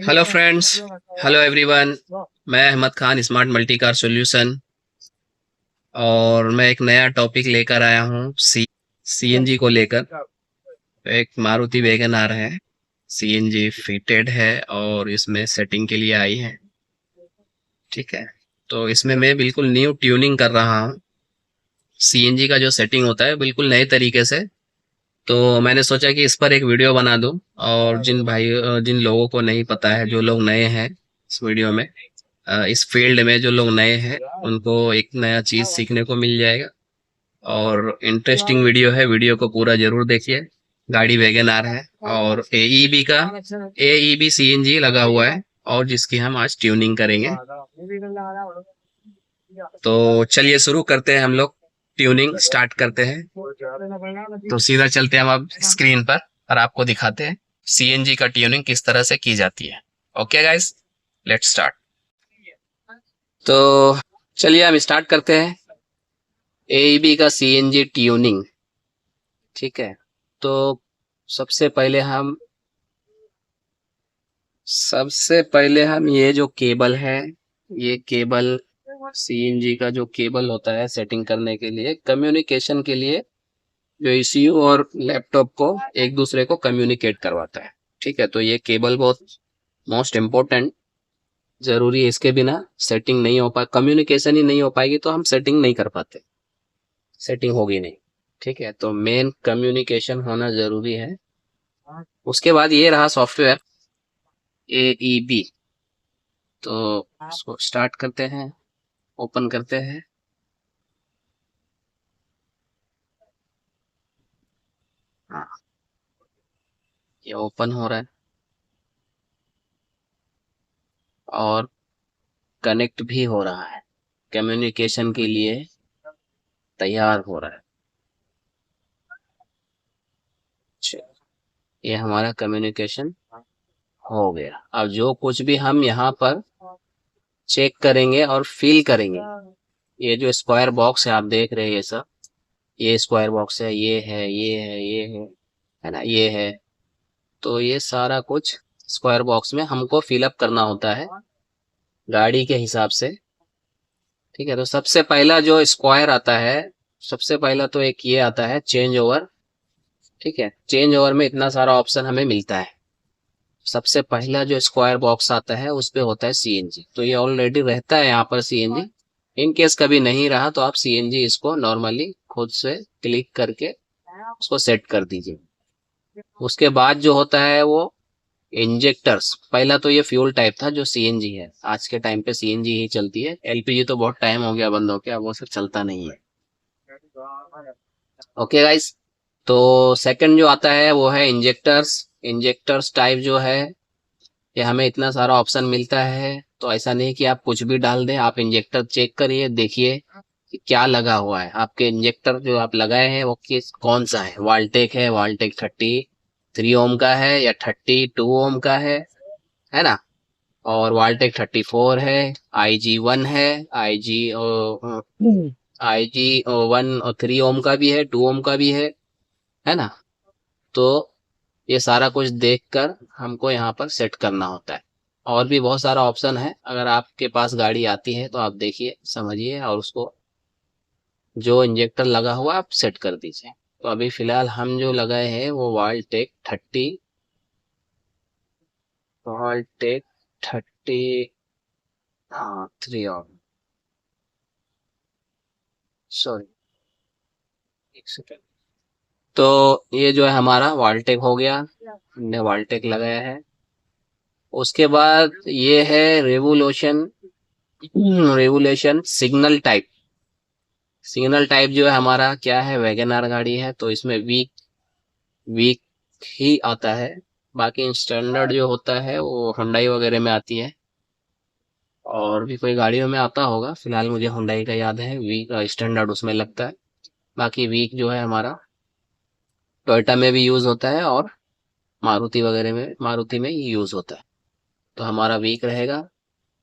Hello friends, hello everyone. मैं Ahmed Khan, smart multi car solution, और मैं एक नया टॉपिक लेकर आया हूँ सीएनजी को लेकर। एक मारुति वैगन आर है, सीएनजी फिटेड है और इसमें सेटिंग के लिए आई है। ठीक है, तो इसमें मैं बिल्कुल न्यू ट्यूनिंग कर रहा हूँ। सीएनजी का जो सेटिंग होता है बिल्कुल नए तरीके से। तो मैंने सोचा कि इस पर एक वीडियो बना दूं, और जिन लोगों को नहीं पता है, जो लोग नए हैं इस वीडियो में, इस फील्ड में जो लोग नए हैं, उनको एक नया चीज सीखने को मिल जाएगा। और इंटरेस्टिंग वीडियो है, वीडियो को पूरा जरूर देखिए। गाड़ी वैगन आर है और एईबी सीएनजी लगा हुआ है, और जिसकी हम आज ट्यूनिंग करेंगे। तो चलिए शुरू करते हैं, हम लोग ट्यूनिंग स्टार्ट करते हैं। तो सीधा चलते हैं हम अब स्क्रीन पर और आपको दिखाते हैं सीएनजी का ट्यूनिंग किस तरह से की जाती है। Okay guys, let's start. तो चलिए हम स्टार्ट करते हैं एईबी का सीएनजी ट्यूनिंग। ठीक है, तो सबसे पहले हम ये जो केबल है, ये केबल सीएनजी का जो केबल होता है सेटिंग करने के लिए, कम्युनिकेशन के लिए, जो ईसीयू और लैपटॉप को एक दूसरे को कम्युनिकेट करवाता है। ठीक है, तो ये केबल बहुत मोस्ट इम्पोर्टेंट, जरूरी है। इसके बिना सेटिंग नहीं हो पाए, कम्युनिकेशन ही नहीं हो पाएगी तो हम सेटिंग नहीं कर पाते, सेटिंग होगी नहीं। ठीक है, तो मेन कम्युनिकेशन होना जरूरी है। उसके बाद ये रहा सॉफ्टवेयर एईबी। तो इसको स्टार्ट करते हैं, ओपन करते हैं। हाँ, ये ओपन हो रहा है और कनेक्ट भी हो रहा है, कम्युनिकेशन के लिए तैयार हो रहा है। ये हमारा कम्युनिकेशन हो गया। अब जो कुछ भी हम यहाँ पर चेक करेंगे और फिल करेंगे, ये जो स्क्वायर बॉक्स है आप देख रहे हैं, ये सब, ये स्क्वायर बॉक्स है, ये है, ये है, ये है ना, ये है। तो ये सारा कुछ स्क्वायर बॉक्स में हमको फिलअप करना होता है गाड़ी के हिसाब से। ठीक है, तो सबसे पहला जो स्क्वायर आता है, सबसे पहला तो एक ये आता है चेंज ओवर। ठीक है, चेंज ओवर में इतना सारा ऑप्शन हमें मिलता है। सबसे पहला जो स्क्वायर बॉक्स आता है उस पे होता है सीएनजी, तो ये ऑलरेडी रहता है यहाँ पर सीएनजी। इन केस कभी नहीं रहा तो आप सीएनजी इसको नॉर्मली खुद से क्लिक करके उसको सेट कर दीजिए। उसके बाद जो होता है वो इंजेक्टर्स। पहला तो ये फ्यूल टाइप था जो सीएनजी है, आज के टाइम पे सीएनजी ही चलती है, एलपीजी तो बहुत टाइम हो गया बंद हो गया, वो सब चलता नहीं है। ओके गाइस, तो सेकंड जो आता है वो है इंजेक्टर्स। इंजेक्टर्स टाइप जो है, ये हमें इतना सारा ऑप्शन मिलता है, तो ऐसा नहीं कि आप कुछ भी डाल दें। आप इंजेक्टर चेक करिए, देखिए कि क्या लगा हुआ है। आपके इंजेक्टर जो आप लगाए हैं वो कौन सा है। वाल्टेक है, वाल्टेक 33 ओम का है, या 32 ओम का है ना। और वाल्टेक 34 है, IG1 है, IG1 और 3 ओम का भी है, 2 ओम का भी है ना। तो ये सारा कुछ देखकर हमको यहाँ पर सेट करना होता है। और भी बहुत सारा ऑप्शन है, अगर आपके पास गाड़ी आती है तो आप देखिए, समझिए, और उसको जो इंजेक्टर लगा हुआ आप सेट कर दीजिए। तो अभी फिलहाल हम जो लगाए हैं वो वाल्टेक 30, हाँ 3 ओम, सॉरी, एक सेकेंड। तो ये जो है हमारा वाल्टेक हो गया, हमने वाल्टेक लगाया है। उसके बाद ये है revolution signal type. Signal type जो है हमारा क्या है, वैगन आर गाड़ी है तो इसमें वीक वीक ही आता है। बाकी स्टैंडर्ड जो होता है वो हुंडई वगैरह में आती है, और भी कोई गाड़ियों में आता होगा। फिलहाल मुझे हुंडई का याद है, वीक स्टैंडर्ड उसमें लगता है। बाकी वीक जो है हमारा टोयोटा में भी यूज होता है, और मारुति में ही यूज होता है। तो हमारा वीक रहेगा।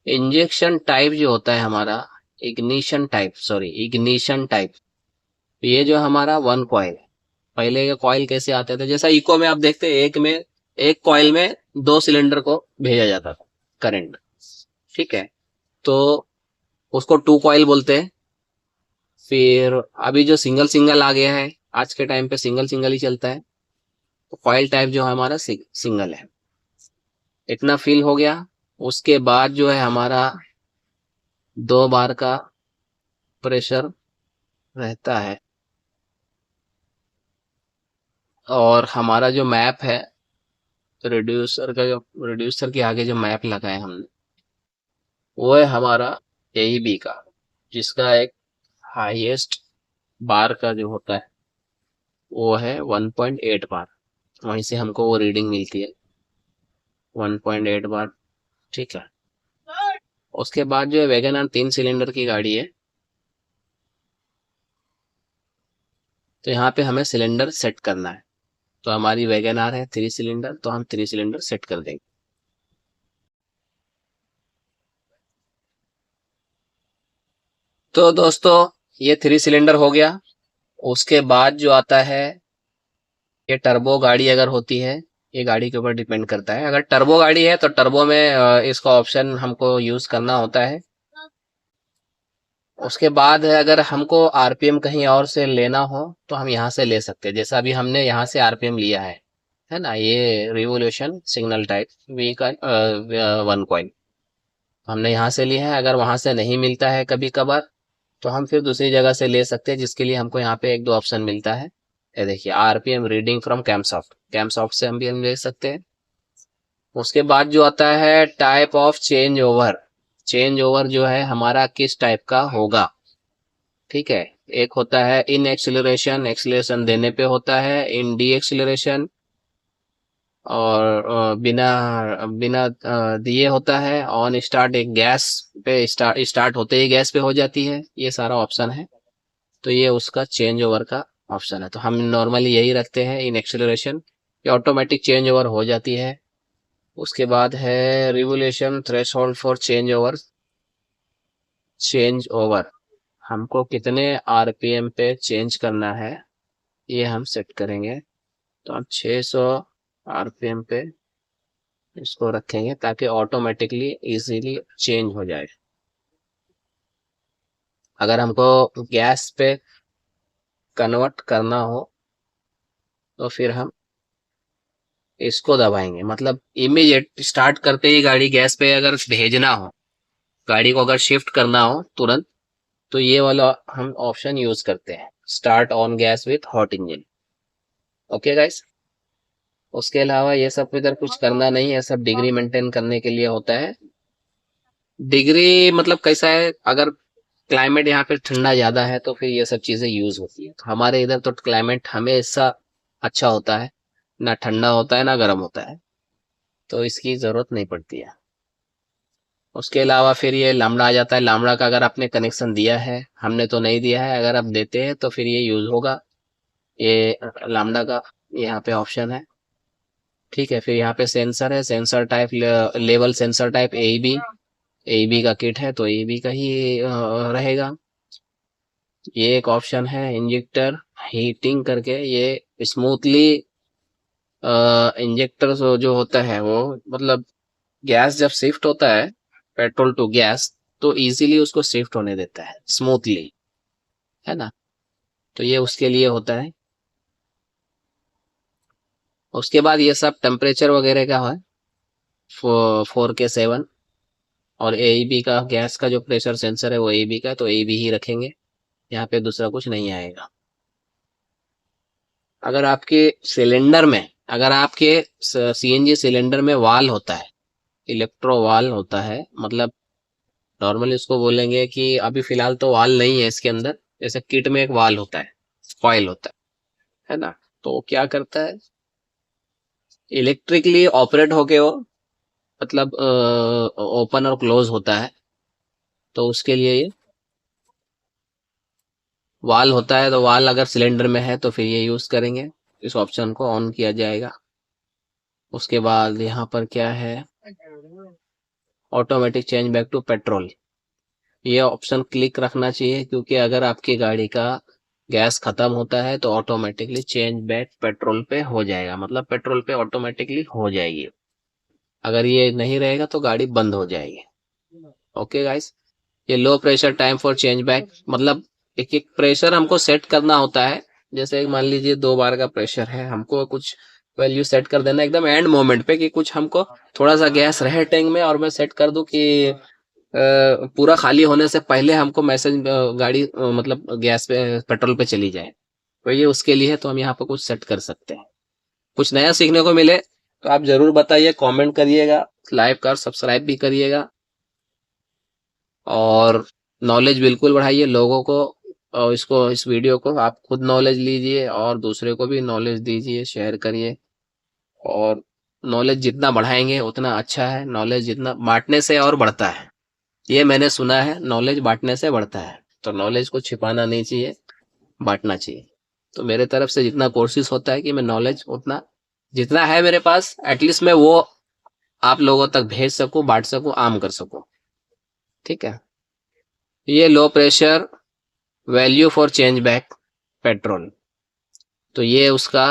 इंजेक्शन टाइप जो होता है हमारा, इग्निशन टाइप, ये जो हमारा 1 कॉइल। पहले के कॉइल कैसे आते थे, जैसा इको में आप देखते हैं, एक में एक कॉइल में 2 सिलेंडर को भेजा जाता था करंट, ठीक है। तो उसको 2 कॉइल बोलते हैं। फिर अभी जो सिंगल सिंगल आ गया है, आज के टाइम पे सिंगल सिंगल ही चलता है, तो कॉइल टाइप जो है हमारा सिंगल है। इतना फील हो गया। उसके बाद जो है हमारा 2 बार का प्रेशर रहता है, और हमारा जो मैप है रिड्यूसर का, जो रिड्यूसर के आगे जो मैप लगाए हमने, वो है हमारा AEB का, जिसका एक हाईएस्ट बार का जो होता है वो है 1.8 बार। वहीं से हमको वो रीडिंग मिलती है 1.8 बार, ठीक है। उसके बाद जो है वैगन आर 3 सिलेंडर की गाड़ी है, तो यहाँ पे हमें सिलेंडर सेट करना है। तो हमारी वैगन आर है 3 सिलेंडर, तो हम 3 सिलेंडर सेट कर देंगे। तो दोस्तों ये 3 सिलेंडर हो गया। उसके बाद जो आता है, ये टर्बो गाड़ी अगर होती है, ये गाड़ी के ऊपर डिपेंड करता है। अगर टर्बो गाड़ी है तो टर्बो में इसका ऑप्शन हमको यूज करना होता है। उसके बाद है, अगर हमको आरपीएम कहीं और से लेना हो तो हम यहाँ से ले सकते हैं। जैसा अभी हमने यहाँ से आरपीएम लिया है ना, ये रिवोल्यूशन सिग्नल टाइप वी का 1 कॉइल हमने यहाँ से लिया है। अगर वहां से नहीं मिलता है कभी कभार, तो हम फिर दूसरी जगह से ले सकते हैं, जिसके लिए हमको यहाँ पे 1-2 ऑप्शन मिलता है। ये देखिए, आरपीएम रीडिंग फ्रॉम कैमसॉफ्ट, कैमसॉफ्ट से हम ले सकते हैं। उसके बाद जो आता है type of change over. Change over जो है हमारा किस टाइप का होगा, ठीक है। एक होता है इन एक्सिलरेशन, एक्सिलरेशन देने पे होता है। इन डी एक्सिलरेशन, और बिना बिना दिए होता है। ऑन स्टार्ट, एक गैस पे स्टार्ट होते ही गैस पे हो जाती है। ये सारा ऑप्शन है। तो ये उसका चेंज ओवर का ऑप्शन है। तो हम नॉर्मली यही रखते हैं, इन एक्सिलरेशन। ये ऑटोमेटिक चेंज ओवर हो जाती है। उसके बाद है revolution threshold for change over. Change over हमको कितने आरपीएम पे चेंज करना है, ये हम सेट करेंगे। तो हम 600 आरपीएम पे इसको रखेंगे, ताकि ऑटोमेटिकली इजीली चेंज हो जाए। अगर हमको गैस पे कन्वर्ट करना हो तो फिर हम इसको दबाएंगे, मतलब इमीडिएट स्टार्ट करते ही गाड़ी गैस पे अगर भेजना हो, गाड़ी को अगर शिफ्ट करना हो तुरंत, तो ये वाला हम ऑप्शन यूज करते हैं, start on gas with hot engine. Okay guys. उसके अलावा ये सब इधर कुछ करना नहीं है, सब डिग्री मेंटेन करने के लिए होता है। डिग्री मतलब कैसा है, अगर क्लाइमेट यहाँ पे ठंडा ज्यादा है तो फिर ये सब चीजें यूज होती है। हमारे इधर तो क्लाइमेट हमेशा अच्छा होता है, ना ठंडा होता है ना गर्म होता है, तो इसकी जरूरत नहीं पड़ती है। उसके अलावा फिर ये लामड़ा आ जाता है। लामड़ा का अगर आपने कनेक्शन दिया है, हमने तो नहीं दिया है, अगर आप देते हैं तो फिर ये यूज होगा। ये लामड़ा का यहाँ पे ऑप्शन है, ठीक है। फिर यहाँ पे सेंसर है, sensor type level sensor type AEB। AEB का किट है तो AEB का ही रहेगा। ये एक ऑप्शन है इंजेक्टर हीटिंग करके, ये स्मूथली इंजेक्टर जो होता है वो, मतलब गैस जब शिफ्ट होता है पेट्रोल टू गैस, तो इजीली उसको शिफ्ट होने देता है स्मूथली, है ना। तो ये उसके लिए होता है। उसके बाद ये सब टेम्परेचर वगैरह का है 4K7। और AEB का गैस का जो प्रेशर सेंसर है वो AEB का है, तो AEB ही रखेंगे, यहाँ पे दूसरा कुछ नहीं आएगा। अगर आपके सिलेंडर में, अगर आपके CNG सिलेंडर में वाल होता है, इलेक्ट्रो वाल होता है, मतलब नॉर्मली उसको बोलेंगे कि अभी फिलहाल तो वाल नहीं है इसके अंदर, जैसे किट में एक वाल होता है, कॉइल होता है ना। तो वो क्या करता है, इलेक्ट्रिकली ऑपरेट होके वो, मतलब ओपन और क्लोज होता है। तो उसके लिए ये वाल होता है, तो वाल अगर सिलेंडर में है तो फिर ये यूज करेंगे, इस ऑप्शन को ऑन किया जाएगा। उसके बाद यहाँ पर क्या है, automatic change back to petrol, ये ऑप्शन क्लिक रखना चाहिए, क्योंकि अगर आपकी गाड़ी का गैस खत्म होता है तो ऑटोमेटिकली चेंज बैक पेट्रोल पे हो जाएगा, मतलब पेट्रोल पे ऑटोमेटिकली हो जाएगी। अगर ये नहीं रहेगा तो गाड़ी बंद हो जाएगी। ओके गाइस, ये low pressure time for change back, मतलब एक एक प्रेशर हमको सेट करना होता है। जैसे मान लीजिए 2 बार का प्रेशर है, हमको कुछ वैल्यू सेट कर देना एकदम एंड मोमेंट पे, कि कुछ हमको थोड़ा सा गैस रहे टैंक में और मैं सेट कर दूं कि पूरा खाली होने से पहले हमको मैसेज गाड़ी मतलब गैस पे पेट्रोल पे चली जाए। तो ये उसके लिए है, तो हम यहाँ पे कुछ सेट कर सकते हैं। कुछ नया सीखने को मिले तो आप जरूर बताइए, कमेंट करिएगा, लाइक और सब्सक्राइब भी करिएगा, और नॉलेज बिल्कुल बढ़ाइए लोगों को। और इस वीडियो को आप खुद नॉलेज लीजिए और दूसरे को भी नॉलेज दीजिए, शेयर करिए। और नॉलेज जितना बढ़ाएंगे उतना अच्छा है, नॉलेज जितना बांटने से और बढ़ता है, ये मैंने सुना है, नॉलेज बांटने से बढ़ता है। तो नॉलेज को छिपाना नहीं चाहिए, बांटना चाहिए। तो मेरे तरफ से जितना कोशिश होता है कि मैं नॉलेज उतना जितना है मेरे पास एटलीस्ट मैं वो आप लोगों तक भेज सकूं, बांट सकूं, आम कर सकूं। ठीक है, ये low pressure value for change back petrol, तो ये उसका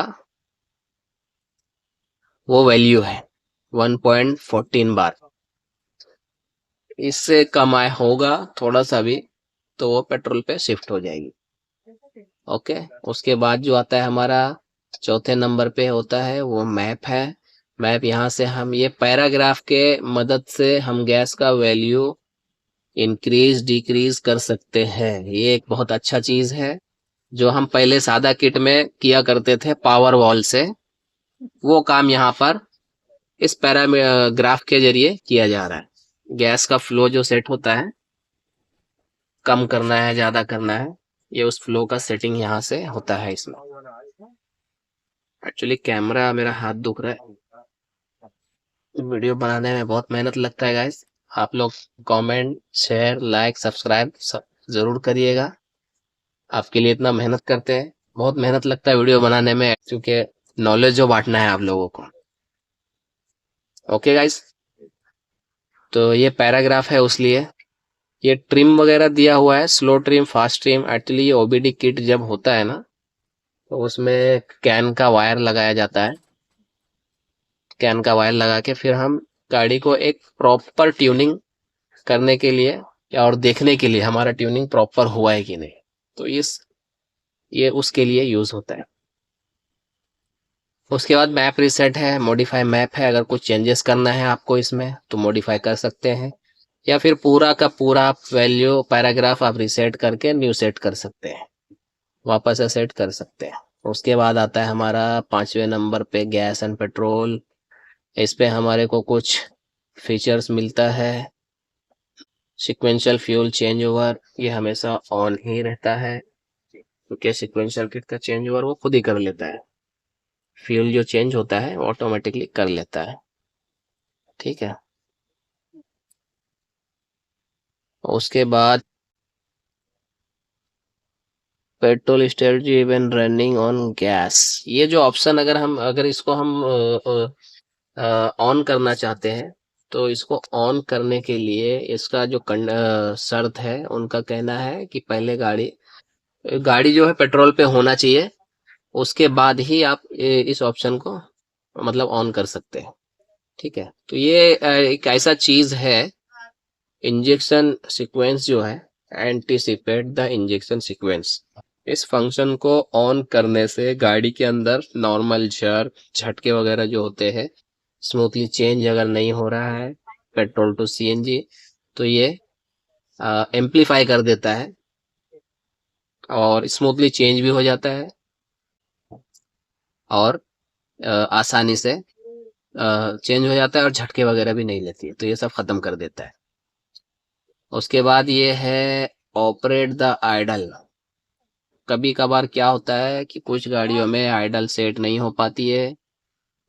वो वैल्यू है 1.14 बार। इससे कम आय होगा थोड़ा सा भी तो वो पेट्रोल पे शिफ्ट हो जाएगी। ओके, उसके बाद जो आता है हमारा चौथे नंबर पे होता है वो मैप है। मैप, यहाँ से हम ये पैराग्राफ के मदद से हम गैस का वैल्यू इंक्रीज डिक्रीज कर सकते हैं। ये एक बहुत अच्छा चीज है, जो हम पहले सादा किट में किया करते थे पावर वॉल से, वो काम यहाँ पर इस पैराग्राफ के जरिए किया जा रहा है। गैस का फ्लो जो सेट होता है, कम करना है ज्यादा करना है, ये उस फ्लो का सेटिंग यहाँ से होता है इसमें। एक्चुअली कैमरा मेरा हाथ दुख रहा है, वीडियो बनाने में बहुत मेहनत लगता है गाइस। आप लोग कमेंट शेयर लाइक सब्सक्राइब सब जरूर करिएगा, आपके लिए इतना मेहनत करते हैं, बहुत मेहनत लगता है वीडियो बनाने में, क्योंकि नॉलेज जो बांटना है आप लोगों को। ओके गाइस, तो ये पैराग्राफ है, उसलिए ये ट्रिम वगैरह दिया हुआ है, slow trim fast trim. Actually ये ओबीडी किट जब होता है ना, तो उसमें कैन का वायर लगाया जाता है। कैन का वायर लगा के फिर हम गाड़ी को एक प्रॉपर ट्यूनिंग करने के लिए और देखने के लिए हमारा ट्यूनिंग प्रॉपर हुआ है कि नहीं, तो ये उसके लिए यूज होता है। उसके बाद मैप रिसेट है, मॉडिफाई मैप है, अगर कुछ चेंजेस करना है आपको इसमें तो मॉडिफाई कर सकते हैं, या फिर पूरा का पूरा वैल्यू पैराग्राफ आप रिसेट करके न्यू सेट कर सकते हैं, वापस से सेट कर सकते हैं। उसके बाद आता है हमारा 5वें नंबर पे गैस एंड पेट्रोल। इस पे हमारे को कुछ फीचर्स मिलता है। सिक्वेंशियल फ्यूल चेंज ओवर, ये हमेशा ऑन ही रहता है, क्योंकि सिक्वेंशियल किट का चेंज ओवर वो खुद ही कर लेता है, फ्यूल जो चेंज होता है ऑटोमेटिकली कर लेता है। ठीक है, उसके बाद petrol strategy even running on gas, ये जो ऑप्शन अगर इसको हम ऑन करना चाहते हैं, तो इसको ऑन करने के लिए इसका जो शर्त है, उनका कहना है कि पहले गाड़ी गाड़ी जो है पेट्रोल पे होना चाहिए, उसके बाद ही आप इस ऑप्शन को मतलब ऑन कर सकते हैं। ठीक है, तो ये एक ऐसा चीज है, इंजेक्शन सीक्वेंस जो है, एंटीसिपेट द इंजेक्शन सीक्वेंस, इस फंक्शन को ऑन करने से गाड़ी के अंदर नॉर्मल जर्क झटके वगैरह जो होते हैं स्मूथली चेंज अगर नहीं हो रहा है पेट्रोल टू सीएनजी, तो ये एम्पलीफाई कर देता है और स्मूथली चेंज भी हो जाता है, और आसानी से चेंज हो जाता है, और झटके वगैरह भी नहीं लेती है, तो ये सब खत्म कर देता है। उसके बाद ये है ऑपरेट द आइडल। कभी कभार क्या होता है कि कुछ गाड़ियों में आइडल सेट नहीं हो पाती है,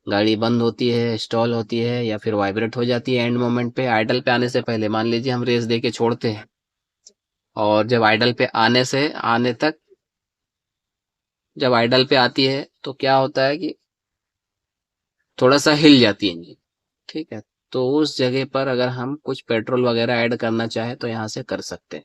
गाड़ी बंद होती है, स्टॉल होती है, या फिर वाइब्रेट हो जाती है एंड मोमेंट पे। आइडल पे आने से पहले मान लीजिए हम रेस दे के छोड़ते हैं, और जब आइडल पे आने तक जब आइडल पे आती है तो क्या होता है कि थोड़ा सा हिल जाती है इंजन। ठीक है, तो उस जगह पर अगर हम कुछ पेट्रोल वगैरह ऐड करना चाहे तो यहाँ से कर सकते हैं।